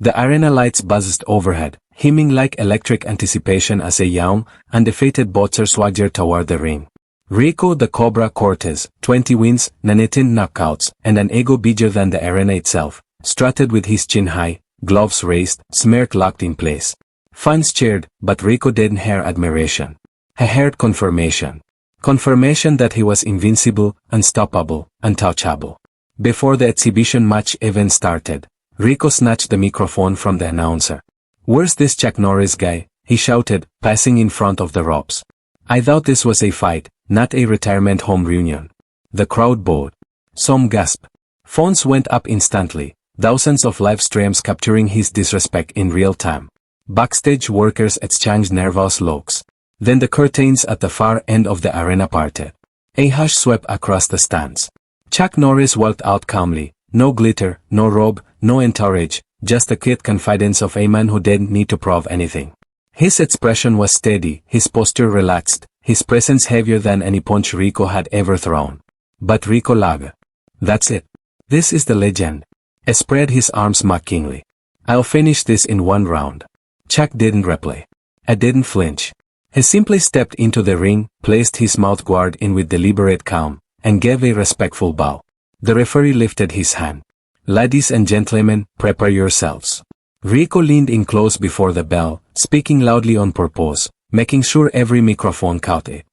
The arena lights buzzed overhead, hymning like electric anticipation as a young, undefeated boxer swaggered toward the ring. Rico the Cobra Cortez, 20 wins, 19 knockouts, and an ego bigger than the arena itself, strutted with his chin high, gloves raised, smirk locked in place. Fans cheered, but Rico didn't hear admiration. He heard confirmation. Confirmation that he was invincible, unstoppable, untouchable. Before the exhibition match even started, Rico snatched the microphone from the announcer. "Where's this Chuck Norris guy?" he shouted, passing in front of the ropes. "I thought this was a fight, not a retirement home reunion." The crowd bowed. Some gasped. Phones went up instantly, thousands of live streams capturing his disrespect in real time. Backstage workers exchanged nervous looks. Then the curtains at the far end of the arena parted. A hush swept across the stands. Chuck Norris walked out calmly, no glitter, no robe, no entourage, just the quiet confidence of a man who didn't need to prove anything. His expression was steady, his posture relaxed, his presence heavier than any punch Rico had ever thrown. But Rico laughed. "That's it. This is the legend." He spread his arms mockingly. "I'll finish this in one round." Chuck didn't reply. He didn't flinch. He simply stepped into the ring, placed his mouth guard in with deliberate calm, and gave a respectful bow. The referee lifted his hand. "Ladies and gentlemen, prepare yourselves." Rico leaned in close before the bell, speaking loudly on purpose, making sure every microphone caught it.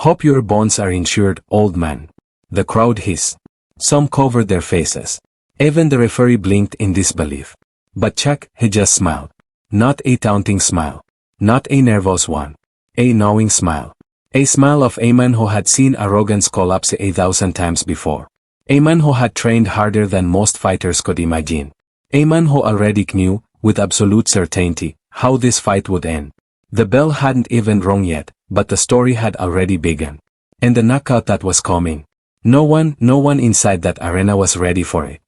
"Hope your bones are insured, old man." The crowd hissed. Some covered their faces. Even the referee blinked in disbelief. But Chuck, he just smiled. Not a taunting smile. Not a nervous one. A knowing smile. A smile of a man who had seen arrogance collapse 1,000 times before. A man who had trained harder than most fighters could imagine. A man who already knew, with absolute certainty, how this fight would end. The bell hadn't even rung yet, but the story had already begun. And the knockout that was coming. No one inside that arena was ready for it.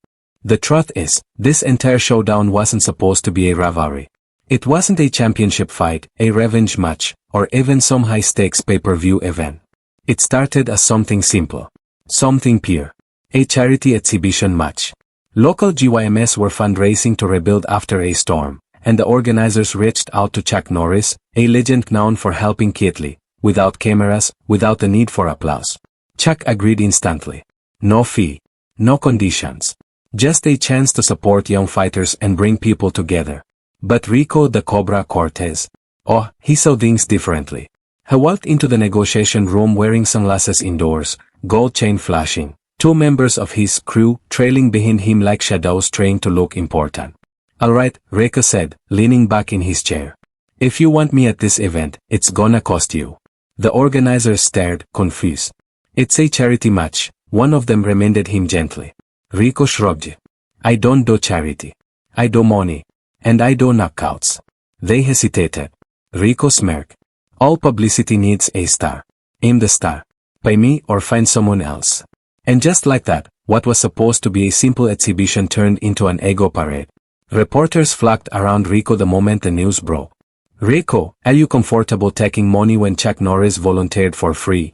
The truth is, this entire showdown wasn't supposed to be a rivalry. It wasn't a championship fight, a revenge match, or even some high-stakes pay-per-view event. It started as something simple. Something pure. A charity exhibition match. Local GYMs were fundraising to rebuild after a storm, and the organizers reached out to Chuck Norris, a legend known for helping Keithley, without cameras, without the need for applause. Chuck agreed instantly. No fee. No conditions. Just a chance to support young fighters and bring people together. But Rico the Cobra Cortez. Oh, he saw things differently. He walked into the negotiation room wearing sunglasses indoors, gold chain flashing, 2 members of his crew trailing behind him like shadows trying to look important. "Alright," Rico said, leaning back in his chair. "If you want me at this event, it's gonna cost you." The organizers stared, confused. "It's a charity match," one of them reminded him gently. Rico shrugged. "I don't do charity. I do money. And I do knockouts." They hesitated. Rico smirked. "All publicity needs a star. I'm the star. Pay me or find someone else." And just like that, what was supposed to be a simple exhibition turned into an ego parade. Reporters flocked around Rico the moment the news broke. "Rico, are you comfortable taking money when Chuck Norris volunteered for free?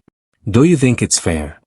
Do you think it's fair?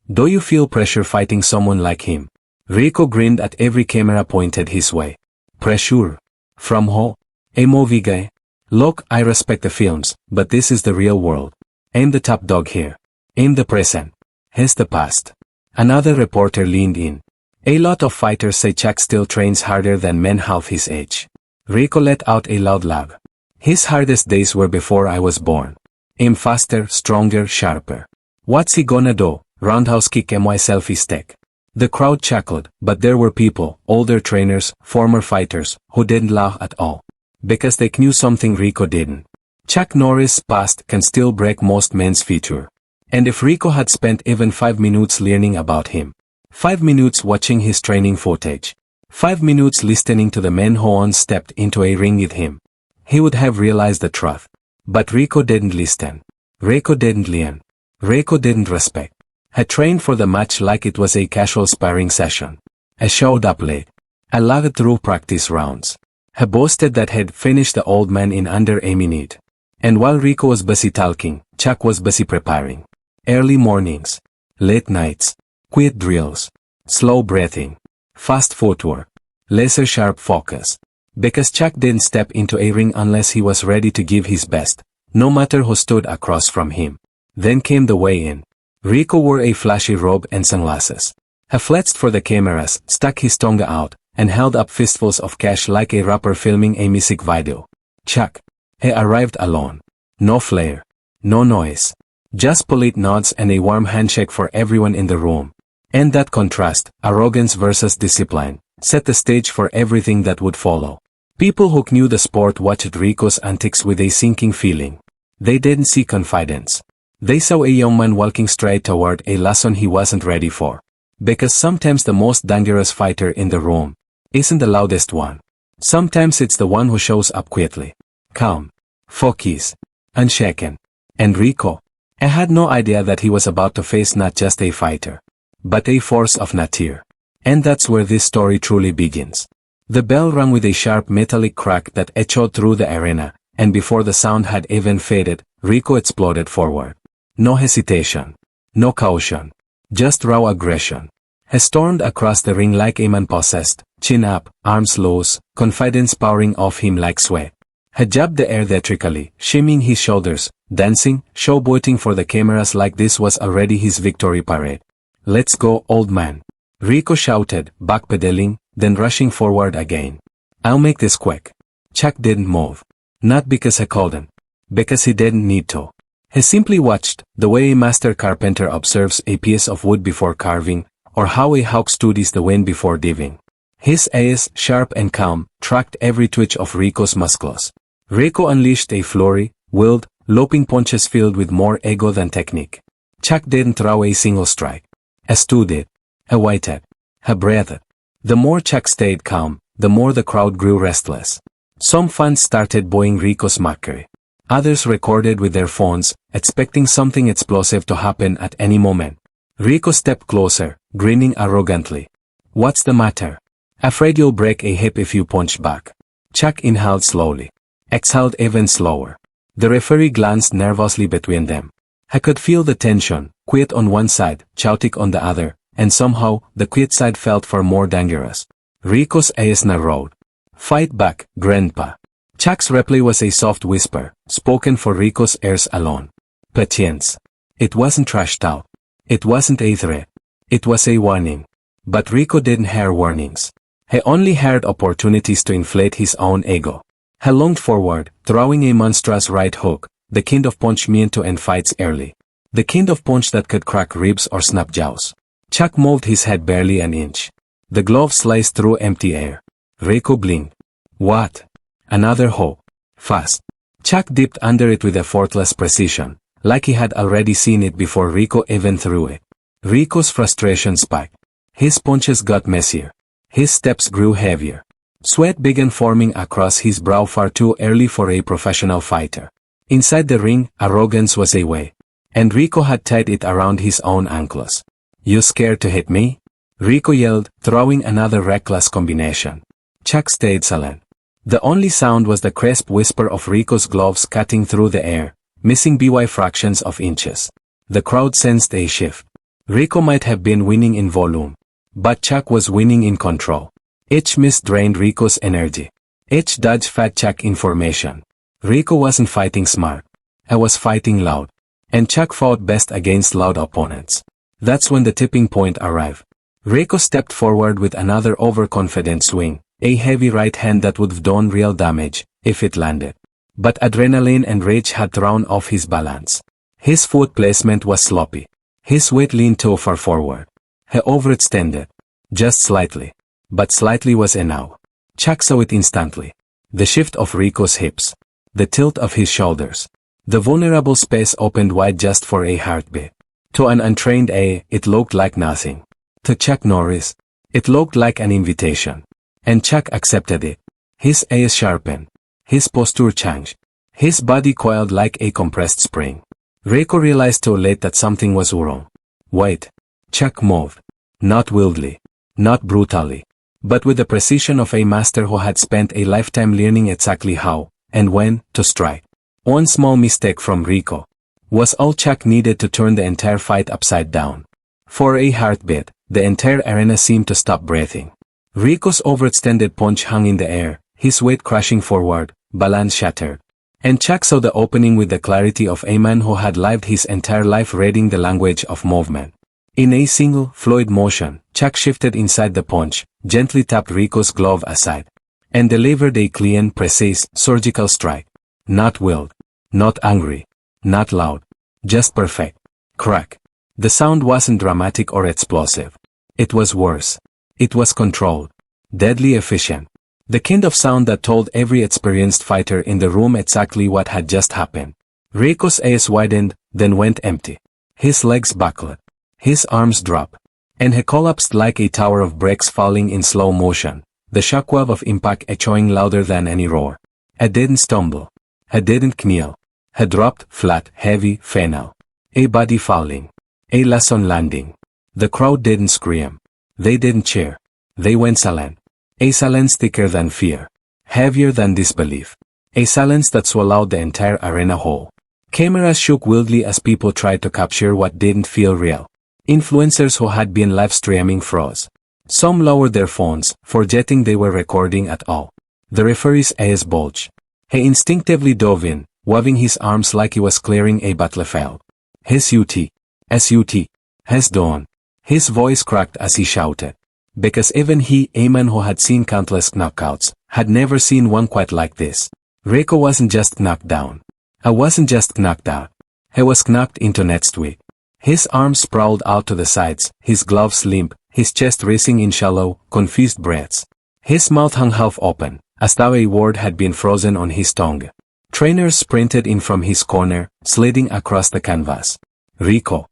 Do you feel pressure fighting someone like him?" Rico grinned at every camera pointed his way. "Pressure? From who? A movie guy? Look, I respect the films, but this is the real world. I'm the top dog here. I'm the present. Here's the past." Another reporter leaned in. "A lot of fighters say Chuck still trains harder than men half his age." Rico let out a loud laugh. "His hardest days were before I was born. I'm faster, stronger, sharper. What's he gonna do? Roundhouse kick my selfie stick?" The crowd chuckled, but there were people, older trainers, former fighters, who didn't laugh at all. Because they knew something Rico didn't. Chuck Norris' past can still break most men's future. And if Rico had spent even 5 minutes learning about him, 5 minutes watching his training footage, 5 minutes listening to the men who once stepped into a ring with him, he would have realized the truth. But Rico didn't listen. Rico didn't learn. Rico didn't respect. He trained for the match like it was a casual sparring session. He showed up late. He lagged through practice rounds. He boasted that he'd finished the old man in under a minute. And while Rico was busy talking, Chuck was busy preparing. Early mornings. Late nights. Quiet drills. Slow breathing. Fast footwork. Laser-sharp focus. Because Chuck didn't step into a ring unless he was ready to give his best, no matter who stood across from him. Then came the weigh-in. Rico wore a flashy robe and sunglasses. He flexed for the cameras, stuck his tongue out, and held up fistfuls of cash like a rapper filming a music video. Chuck. He arrived alone. No flair. No noise. Just polite nods and a warm handshake for everyone in the room. And that contrast, arrogance versus discipline, set the stage for everything that would follow. People who knew the sport watched Rico's antics with a sinking feeling. They didn't see confidence. They saw a young man walking straight toward a lesson he wasn't ready for. Because sometimes the most dangerous fighter in the room isn't the loudest one. Sometimes it's the one who shows up quietly, calm, focused, unshaken. And Rico, I had no idea that he was about to face not just a fighter, but a force of nature. And that's where this story truly begins. The bell rang with a sharp metallic crack that echoed through the arena, and before the sound had even faded, Rico exploded forward. No hesitation. No caution. Just raw aggression. He stormed across the ring like a man possessed, chin up, arms loose, confidence pouring off him like sweat. He jabbed the air theatrically, shimming his shoulders, dancing, showboating for the cameras like this was already his victory parade. Let's go, old man. Rico shouted, backpedaling, then rushing forward again. I'll make this quick. Chuck didn't move. Not because he couldn't. Because he didn't need to. He simply watched, the way a master carpenter observes a piece of wood before carving, or how a hawk studies the wind before diving. His eyes, sharp and calm, tracked every twitch of Rico's muscles. Rico unleashed a flurry, wild, loping punches filled with more ego than technique. Chuck didn't throw a single strike. He stood it. He waited. He breathed. The more Chuck stayed calm, the more the crowd grew restless. Some fans started booing Rico's mockery. Others recorded with their phones, expecting something explosive to happen at any moment. Rico stepped closer, grinning arrogantly. What's the matter? Afraid you'll break a hip if you punch back. Chuck inhaled slowly. Exhaled even slower. The referee glanced nervously between them. I could feel the tension, quiet on one side, chaotic on the other, and somehow, the quiet side felt far more dangerous. Rico's eyes narrowed. Fight back, Grandpa. Chuck's reply was a soft whisper, spoken for Rico's ears alone. Patience. It wasn't trashed out. It wasn't a threat. It was a warning. But Rico didn't hear warnings. He only heard opportunities to inflate his own ego. He lunged forward, throwing a monstrous right hook, the kind of punch meant to end fights early. The kind of punch that could crack ribs or snap jaws. Chuck moved his head barely an inch. The glove sliced through empty air. Rico blinked. What? Another hook. Fast. Chuck dipped under it with effortless precision, like he had already seen it before Rico even threw it. Rico's frustration spiked. His punches got messier. His steps grew heavier. Sweat began forming across his brow far too early for a professional fighter. Inside the ring, arrogance was a way. And Rico had tied it around his own ankles. You scared to hit me? Rico yelled, throwing another reckless combination. Chuck stayed silent. The only sound was the crisp whisper of Rico's gloves cutting through the air, missing by fractions of inches. The crowd sensed a shift. Rico might have been winning in volume, but Chuck was winning in control. Each miss drained Rico's energy. Each dodge fed Chuck information. Rico wasn't fighting smart. He was fighting loud. And Chuck fought best against loud opponents. That's when the tipping point arrived. Rico stepped forward with another overconfident swing, a heavy right hand that would have done real damage, if it landed. But adrenaline and rage had thrown off his balance. His foot placement was sloppy. His weight leaned too far forward. He overextended. Just slightly. But slightly was enough. Chuck saw it instantly. The shift of Rico's hips. The tilt of his shoulders. The vulnerable space opened wide just for a heartbeat. To an untrained eye, it looked like nothing. To Chuck Norris, it looked like an invitation. And Chuck accepted it. His eyes sharpened. His posture changed. His body coiled like a compressed spring. Rico realized too late that something was wrong. Wait. Chuck moved. Not wildly. Not brutally. But with the precision of a master who had spent a lifetime learning exactly how, and when, to strike. One small mistake from Rico was all Chuck needed to turn the entire fight upside down. For a heartbeat, the entire arena seemed to stop breathing. Rico's overextended punch hung in the air, his weight crashing forward, balance shattered. And Chuck saw the opening with the clarity of a man who had lived his entire life reading the language of movement. In a single, fluid motion, Chuck shifted inside the punch, gently tapped Rico's glove aside, and delivered a clean, precise, surgical strike. Not wild, not angry, not loud, just perfect. Crack. The sound wasn't dramatic or explosive. It was worse. It was controlled. Deadly efficient. The kind of sound that told every experienced fighter in the room exactly what had just happened. Rico's eyes widened, then went empty. His legs buckled. His arms dropped. And he collapsed like a tower of bricks falling in slow motion, the shockwave of impact echoing louder than any roar. He didn't stumble. He didn't kneel. He dropped, flat, heavy, final. A body falling. A lesson landing. The crowd didn't scream. They didn't cheer. They went silent. A silence thicker than fear. Heavier than disbelief. A silence that swallowed the entire arena whole. Cameras shook wildly as people tried to capture what didn't feel real. Influencers who had been live streaming froze. Some lowered their phones, forgetting they were recording at all. The referee's eyes bulged. He instinctively dove in, waving his arms like he was clearing a battlefield. His UT. SUT. Has dawn. His voice cracked as he shouted. Because even he, a man who had seen countless knockouts, had never seen one quite like this. Rico wasn't just knocked down. He wasn't just knocked out. He was knocked into next week. His arms sprawled out to the sides, his gloves limp, his chest racing in shallow, confused breaths. His mouth hung half open, as though a word had been frozen on his tongue. Trainers sprinted in from his corner, sliding across the canvas. Rico,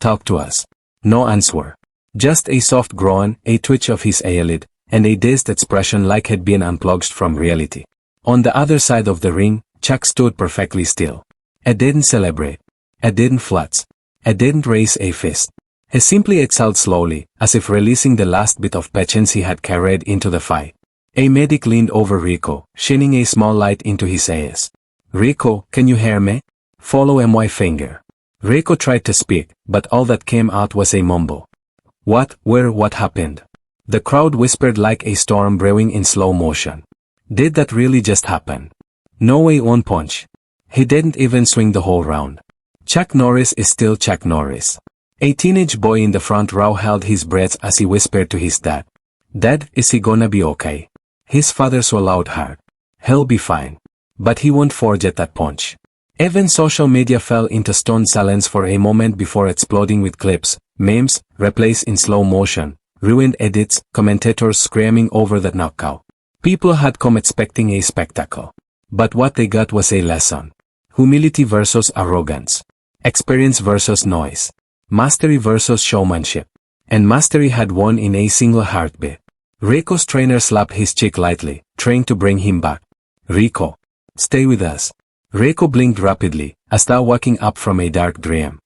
talk to us. No answer. Just a soft groan, a twitch of his eyelid, and a dazed expression like he'd been unplugged from reality. On the other side of the ring, Chuck stood perfectly still. He didn't celebrate. He didn't flex. He didn't raise a fist. He simply exhaled slowly, as if releasing the last bit of patience he had carried into the fight. A medic leaned over Rico, shining a small light into his eyes. Rico, can you hear me? Follow my finger. Rico tried to speak, but all that came out was a mumble. What happened? The crowd whispered like a storm brewing in slow motion. Did that really just happen? No way, one punch. He didn't even swing the whole round. Chuck Norris is still Chuck Norris. A teenage boy in the front row held his breath as he whispered to his dad. Dad, is he gonna be okay? His father swallowed hard. He'll be fine. But he won't forget that punch. Even social media fell into stone silence for a moment before exploding with clips, memes, replays in slow motion, ruined edits, commentators screaming over the knockout. People had come expecting a spectacle. But what they got was a lesson. Humility versus arrogance. Experience versus noise. Mastery versus showmanship. And mastery had won in a single heartbeat. Rico's trainer slapped his cheek lightly, trying to bring him back. Rico. Stay with us. Rico blinked rapidly, as though waking up from a dark dream.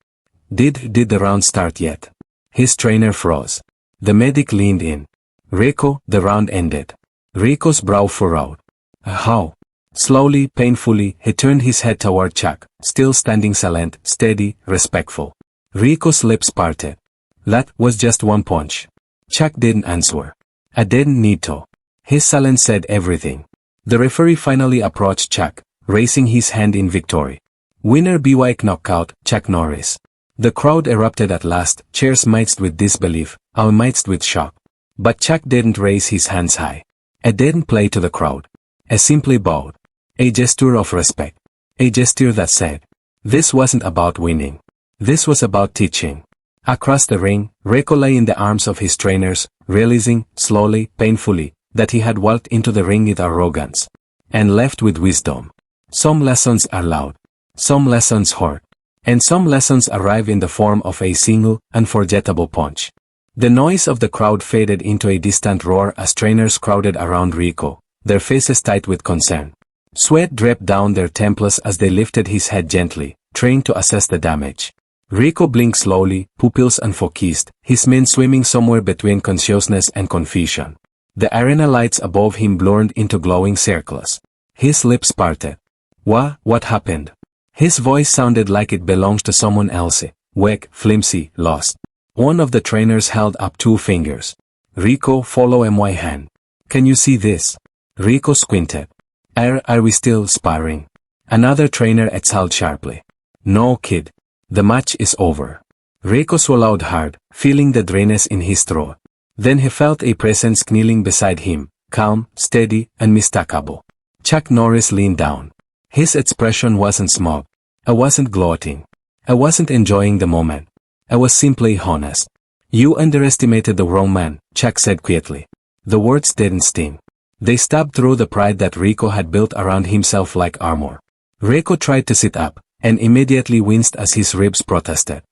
Did the round start yet? His trainer froze. The medic leaned in. Rico, the round ended. Rico's brow furrowed. How? Slowly, painfully, he turned his head toward Chuck, still standing silent, steady, respectful. Rico's lips parted. That was just one punch. Chuck didn't answer. I didn't need to. His silence said everything. The referee finally approached Chuck, raising his hand in victory. Winner by knockout, Chuck Norris. The crowd erupted at last, cheers mixed with disbelief, or mixed with shock. But Chuck didn't raise his hands high. He didn't play to the crowd. He simply bowed. A gesture of respect. A gesture that said, this wasn't about winning. This was about teaching. Across the ring, Rico lay in the arms of his trainers, realizing, slowly, painfully, that he had walked into the ring with arrogance. And left with wisdom. Some lessons are loud. Some lessons hurt. And some lessons arrive in the form of a single, unforgettable punch. The noise of the crowd faded into a distant roar as trainers crowded around Rico, their faces tight with concern. Sweat dripped down their temples as they lifted his head gently, trying to assess the damage. Rico blinked slowly, pupils unfocused, his mind swimming somewhere between consciousness and confusion. The arena lights above him blurred into glowing circles. His lips parted. What happened? His voice sounded like it belonged to someone else, weak, flimsy, lost. One of the trainers held up 2 fingers. Rico, follow my hand. Can you see this? Rico squinted. Are we still sparring? Another trainer exhaled sharply. No, kid. The match is over. Rico swallowed hard, feeling the dryness in his throat. Then he felt a presence kneeling beside him, calm, steady, unmistakable. Chuck Norris leaned down. His expression wasn't smug. I wasn't gloating. I wasn't enjoying the moment. I was simply honest. You underestimated the wrong man, Chuck said quietly. The words didn't sting. They stabbed through the pride that Rico had built around himself like armor. Rico tried to sit up, and immediately winced as his ribs protested.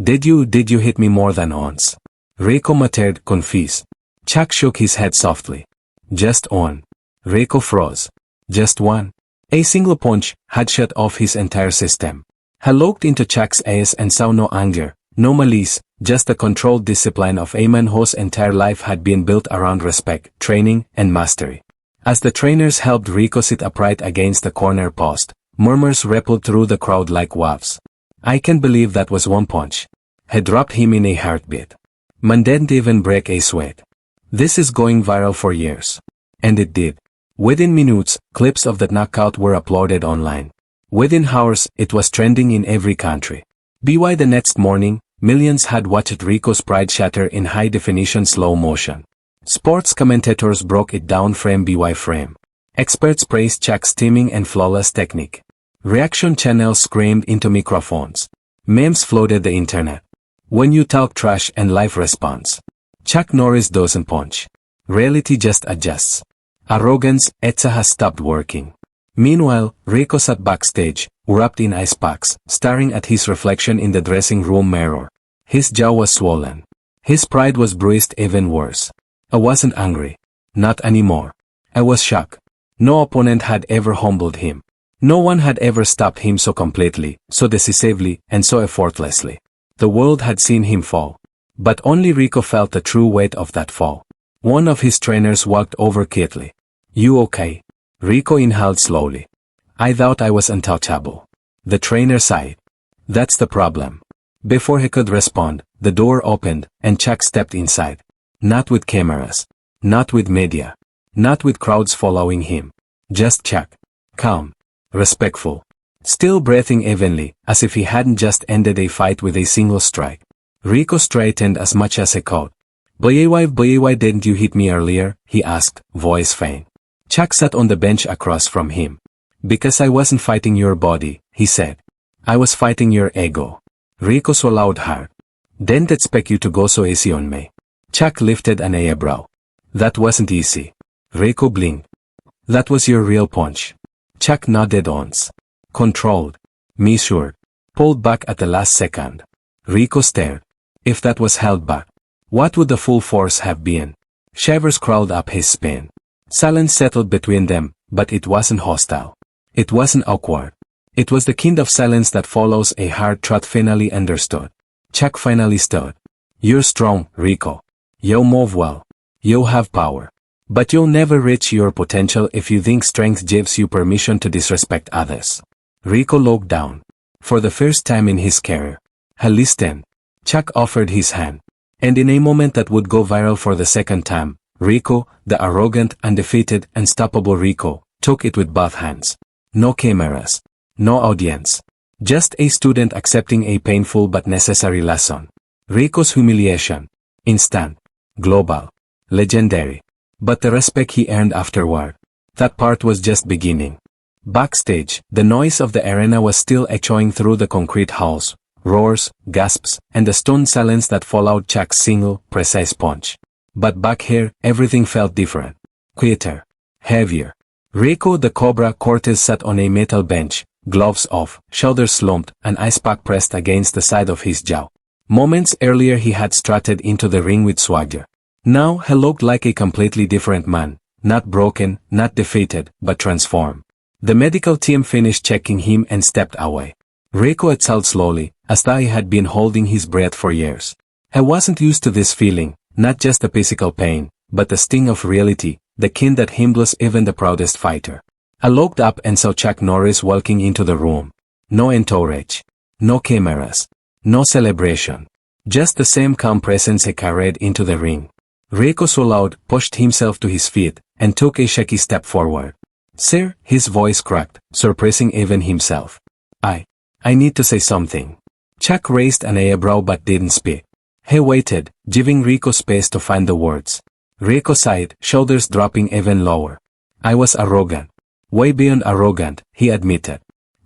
Did you hit me more than once? Rico muttered, confused. Chuck shook his head softly. Just one. Rico froze. Just one. A single punch had shut off his entire system. He looked into Chuck's eyes and saw no anger, no malice, just the controlled discipline of a man whose entire life had been built around respect, training, and mastery. As the trainers helped Rico sit upright against the corner post, murmurs rippled through the crowd like waves. I can't believe that was one punch. He dropped him in a heartbeat. Man didn't even break a sweat. This is going viral for years. And it did. Within minutes, clips of that knockout were uploaded online. Within hours, it was trending in every country. By the next morning, millions had watched Rico's pride shatter in high-definition slow motion. Sports commentators broke it down frame by frame. Experts praised Chuck's steaming and flawless technique. Reaction channels screamed into microphones. Memes flooded the internet. When you talk trash and live response. Chuck Norris doesn't punch. Reality just adjusts. Arrogance, Etza has stopped working. Meanwhile, Rico sat backstage, wrapped in ice packs, staring at his reflection in the dressing room mirror. His jaw was swollen. His pride was bruised even worse. I wasn't angry. Not anymore. I was shocked. No opponent had ever humbled him. No one had ever stopped him so completely, so decisively, and so effortlessly. The world had seen him fall. But only Rico felt the true weight of that fall. One of his trainers walked over quietly. You okay? Rico inhaled slowly. I thought I was untouchable. The trainer sighed. That's the problem. Before he could respond, the door opened, and Chuck stepped inside. Not with cameras. Not with media. Not with crowds following him. Just Chuck. Calm. Respectful. Still breathing evenly, as if he hadn't just ended a fight with a single strike. Rico straightened as much as he could. Why didn't you hit me earlier? He asked, voice faint. Chuck sat on the bench across from him. Because I wasn't fighting your body, he said. I was fighting your ego. Rico swallowed hard. Didn't expect you to go so easy on me. Chuck lifted an eyebrow. That wasn't easy. Rico blinked. That was your real punch. Chuck nodded once. Controlled. Measured. Pulled back at the last second. Rico stared. If that was held back, what would the full force have been? Shivers crawled up his spine. Silence settled between them, but it wasn't hostile. It wasn't awkward. It was the kind of silence that follows a hard truth finally understood. Chuck finally stood. You're strong, Rico. You'll move well. You'll have power. But you'll never reach your potential if you think strength gives you permission to disrespect others. Rico looked down. For the first time in his career. He listened. Chuck offered his hand. And in a moment that would go viral for the second time, Rico, the arrogant, undefeated, unstoppable Rico, took it with both hands. No cameras. No audience. Just a student accepting a painful but necessary lesson. Rico's humiliation. Instant. Global. Legendary. But the respect he earned afterward. That part was just beginning. Backstage, the noise of the arena was still echoing through the concrete halls. Roars, gasps, and the stunned silence that followed Chuck's single, precise punch. But back here, everything felt different. Quieter. Heavier. Rico the Cobra Cortez sat on a metal bench, gloves off, shoulders slumped, an ice pack pressed against the side of his jaw. Moments earlier he had strutted into the ring with swagger. Now he looked like a completely different man, not broken, not defeated, but transformed. The medical team finished checking him and stepped away. Rico exhaled slowly, as though he had been holding his breath for years. He wasn't used to this feeling, not just the physical pain, but the sting of reality, the kind that humbles even the proudest fighter. I looked up and saw Chuck Norris walking into the room. No entourage. No cameras. No celebration. Just the same calm presence he carried into the ring. Rico swallowed, pushed himself to his feet, and took a shaky step forward. "Sir," his voice cracked, surprising even himself. I need to say something." Chuck raised an eyebrow but didn't speak. He waited, giving Rico space to find the words. Rico sighed, shoulders dropping even lower. "I was arrogant. Way beyond arrogant," he admitted.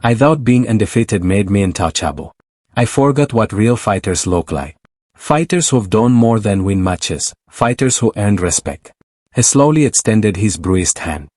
"I thought being undefeated made me untouchable. I forgot what real fighters look like. Fighters who've done more than win matches, fighters who earned respect." He slowly extended his bruised hand.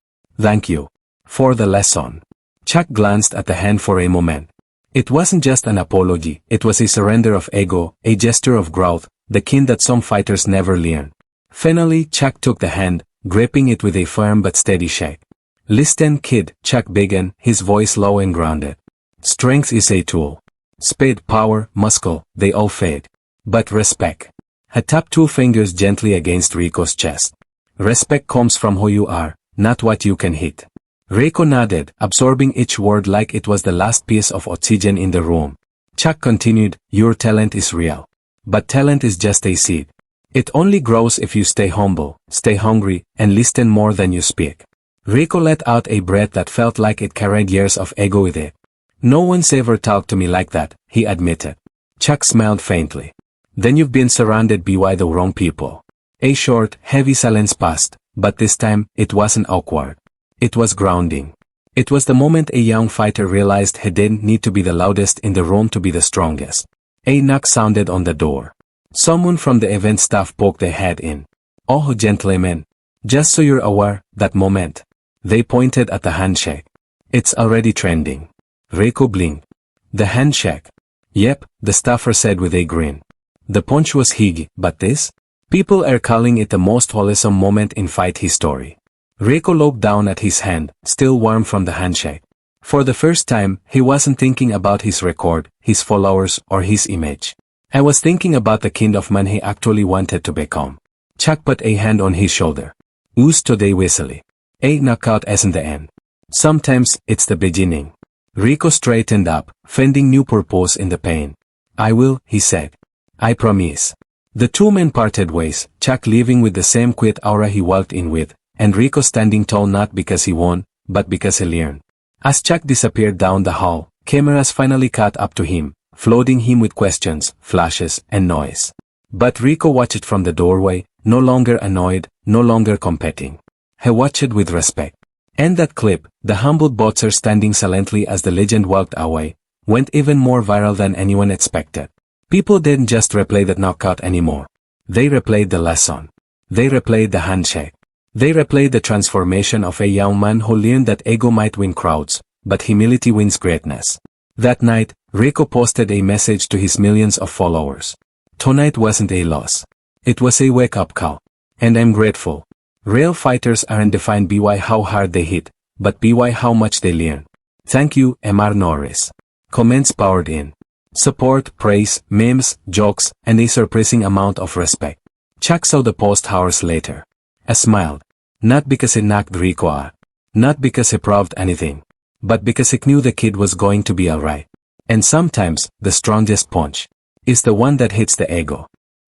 "Thank you for the lesson." Chuck glanced at the hand for a moment. It wasn't just an apology, it was a surrender of ego, a gesture of growth, the kind that some fighters never learn. Finally, Chuck took the hand, gripping it with a firm but steady shake. "Listen, kid," Chuck began, his voice low and grounded. "Strength is a tool. Speed, power, muscle, they all fade. But respect." He tapped two fingers gently against Rico's chest. "Respect comes from who you are, not what you can hit." Rico nodded, absorbing each word like it was the last piece of oxygen in the room. Chuck continued, "Your talent is real. But talent is just a seed. It only grows if you stay humble, stay hungry, and listen more than you speak." Rico let out a breath that felt like it carried years of ego with it. "No one's ever talked to me like that," he admitted. Chuck smiled faintly. "Then you've been surrounded by the wrong people." A short, heavy silence passed, but this time, it wasn't awkward. It was grounding. It was the moment a young fighter realized he didn't need to be the loudest in the room to be the strongest. A knock sounded on the door. Someone from the event staff poked their head in. "Oh, gentlemen. Just so you're aware, that moment." They pointed at the handshake. "It's already trending." Rico blinked. "The handshake?" "Yep," the staffer said with a grin. "The punch was higgy, but this? People are calling it the most wholesome moment in fight history." Rico looked down at his hand, still warm from the handshake. For the first time, he wasn't thinking about his record, his followers, or his image. "I was thinking about the kind of man he actually wanted to become." Chuck put a hand on his shoulder. "Who's today Wesley? A knockout isn't the end. Sometimes, it's the beginning." Rico straightened up, finding new purpose in the pain. "I will," he said. "I promise." The two men parted ways, Chuck leaving with the same quiet aura he walked in with, and Rico standing tall not because he won, but because he learned. As Chuck disappeared down the hall, cameras finally caught up to him, flooding him with questions, flashes, and noise. But Rico watched from the doorway, no longer annoyed, no longer competing. He watched with respect. And that clip, the humbled boxer standing silently as the legend walked away, went even more viral than anyone expected. People didn't just replay that knockout anymore. They replayed the lesson. They replayed the handshake. They replayed the transformation of a young man who learned that ego might win crowds, but humility wins greatness. That night, Rico posted a message to his millions of followers. "Tonight wasn't a loss. It was a wake-up call. And I'm grateful. Real fighters aren't defined by how hard they hit, but by how much they learn. Thank you, Mr. Norris." Comments poured in. Support, praise, memes, jokes, and a surprising amount of respect. Chuck saw the post hours later. He smiled. Not because he knocked Rico out. Not because he proved anything. But because he knew the kid was going to be alright. And sometimes, the strongest punch is the one that hits the ego.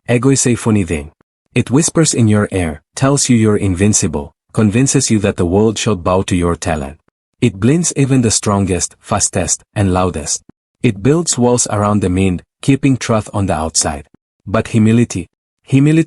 Ego is a funny thing. It whispers in your ear, tells you you're invincible, convinces you that the world should bow to your talent. It blinds even the strongest, fastest, and loudest. It builds walls around the mind, keeping truth on the outside. But humility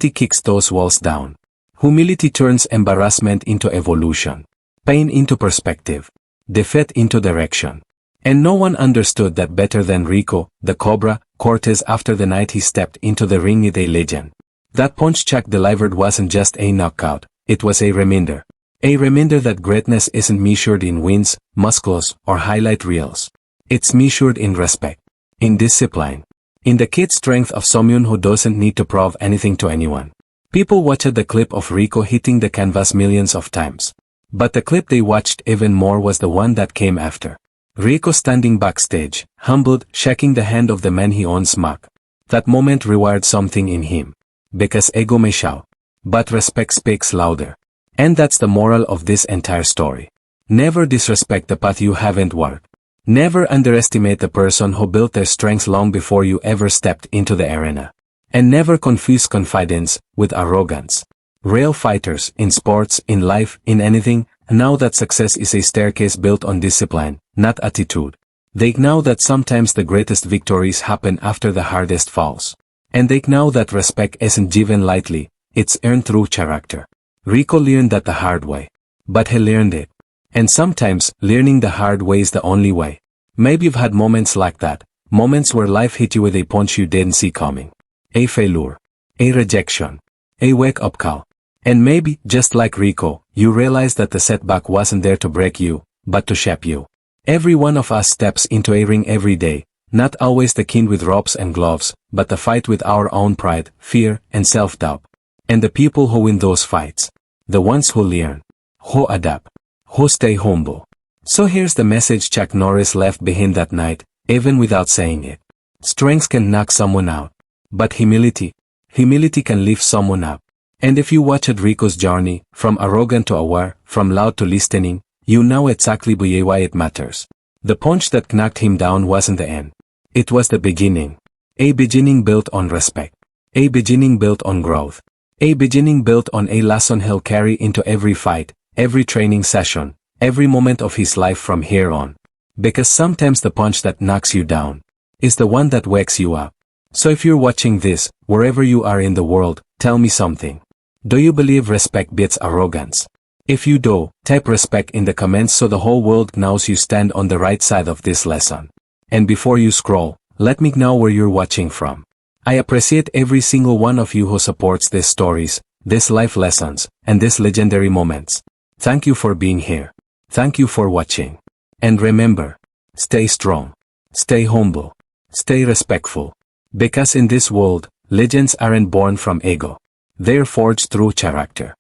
kicks those walls down. Humility turns embarrassment into evolution, pain into perspective, defeat into direction. And no one understood that better than Rico, the Cobra, Cortez after the night he stepped into the ring with a legend. That punch Chuck delivered wasn't just a knockout, it was a reminder. A reminder that greatness isn't measured in wins, muscles, or highlight reels. It's measured in respect, in discipline, in the kid strength of someone who doesn't need to prove anything to anyone. People watched the clip of Rico hitting the canvas millions of times. But the clip they watched even more was the one that came after. Rico standing backstage, humbled, shaking the hand of the man he owns Mac. That moment rewired something in him. Because ego may shout, but respect speaks louder. And that's the moral of this entire story. Never disrespect the path you haven't walked. Never underestimate the person who built their strengths long before you ever stepped into the arena. And never confuse confidence with arrogance. Real fighters, in sports, in life, in anything, know that success is a staircase built on discipline, not attitude. They know that sometimes the greatest victories happen after the hardest falls. And they know that respect isn't given lightly, it's earned through character. Rico learned that the hard way. But he learned it. And sometimes, learning the hard way is the only way. Maybe you've had moments like that, moments where life hit you with a punch you didn't see coming. A failure. A rejection. A wake-up call. And maybe, just like Rico, you realize that the setback wasn't there to break you, but to shape you. Every one of us steps into a ring every day, not always the king with ropes and gloves, but the fight with our own pride, fear, and self-doubt. And the people who win those fights, the ones who learn, who adapt, who stay humble. So here's the message Chuck Norris left behind that night, even without saying it. Strength can knock someone out, but humility can lift someone up. And if you watched Rico's journey, from arrogant to aware, from loud to listening, you know exactly why it matters. The punch that knocked him down wasn't the end. It was the beginning. A beginning built on respect. A beginning built on growth. A beginning built on a lesson he'll carry into every fight, every training session, every moment of his life from here on. Because sometimes the punch that knocks you down is the one that wakes you up. So if you're watching this, wherever you are in the world, tell me something. Do you believe respect beats arrogance? If you do, type respect in the comments so the whole world knows you stand on the right side of this lesson. And before you scroll, let me know where you're watching from. I appreciate every single one of you who supports these stories, these life lessons, and these legendary moments. Thank you for being here. Thank you for watching. And remember, stay strong, stay humble, stay respectful. Because in this world, legends aren't born from ego. They're forged through character.